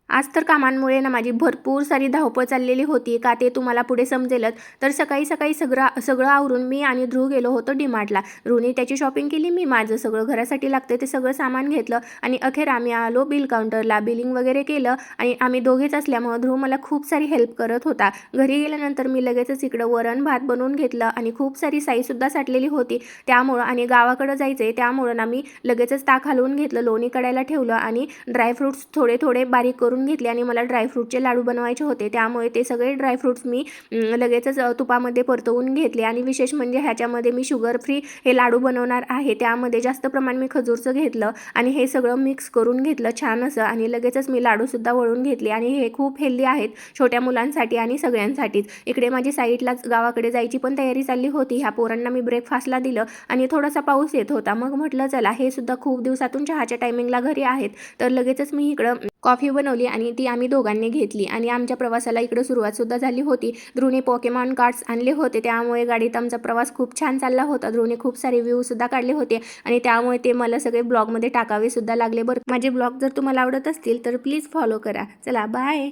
आज तर कामांमुळे ना माझी भरपूर सारी धावपळ चाललेली होती का ते तुम्हाला पुढे समजेलच. तर सकाळी सकाळी सगळं आवरून मी आणि ध्रुव गेलो होतो डीमार्टला. ध्रुवने त्याची शॉपिंग केली, मी माझं सगळं घरासाठी लागतं ते सगळं सामान घेतलं आणि अखेर आम्ही आलो बिल काउंटरला. बिलिंग वगैरे केलं आणि आम्ही दोघेच असल्यामुळं ध्रुव मला खूप सारी हेल्प करत होता. घरी गेल्यानंतर मी लगेचच इकडं वरण भात बनवून घेतलं आणि खूप सारी साईसुद्धा साठलेली होती त्यामुळं आणि गावाकडं जायचं आहे त्यामुळं ना मी लगेचच ताक हलवून घेतलं, लोणी कढायला ठेवलं आणि ड्रायफ्रूट्स थोडे थोडे बारीक करून घेतले आणि मला ड्रायफ्रूटचे लाडू बनवायचे होते त्यामुळे ते सगळे ड्रायफ्रूट्स मी लगेचच तुपामध्ये परतवून घेतले. आणि विशेष म्हणजे ह्याच्यामध्ये मी शुगर फ्री हे लाडू बनवणार आहे त्यामध्ये जास्त प्रमाण मी खजूरचं घेतलं आणि हे सगळं मिक्स करून घेतलं छान असं आणि लगेचच मी लाडूसुद्धा वळून घेतले आणि हे खूप हेल्दी आहेत छोट्या मुलांसाठी आणि सगळ्यांसाठीच. इकडे माझी साईडलाच गावाकडे जायची पण तयारी चालली होती. ह्या पोरांना मी ब्रेकफास्टला दिलं आणि थोडासा पाऊस येत होता. मग म्हटलं चला हे सुद्धा खूप दिवसातून चहाच्या टायमिंगला घरी आहेत तर लगेचच मी इकडं कॉफी बनवली आणि ती आम्ही दोघांनी घेतली आणि आमच्या प्रवासाला इकडं सुरुवातसुद्धा झाली होती. ध्रुवने पोकेमॉन कार्ड्स आणले होते त्यामुळे गाडीत आमचा प्रवास खूप छान चालला होता. ध्रुवने खूप सारे व्ह्यूसुद्धा काढले होते आणि त्यामुळे ते मला सगळे ब्लॉगमध्ये टाकावे सुद्धा लागले. बरं माझे ब्लॉग जर तुम्हाला आवडत असतील तर प्लीज फॉलो करा. चला बाय.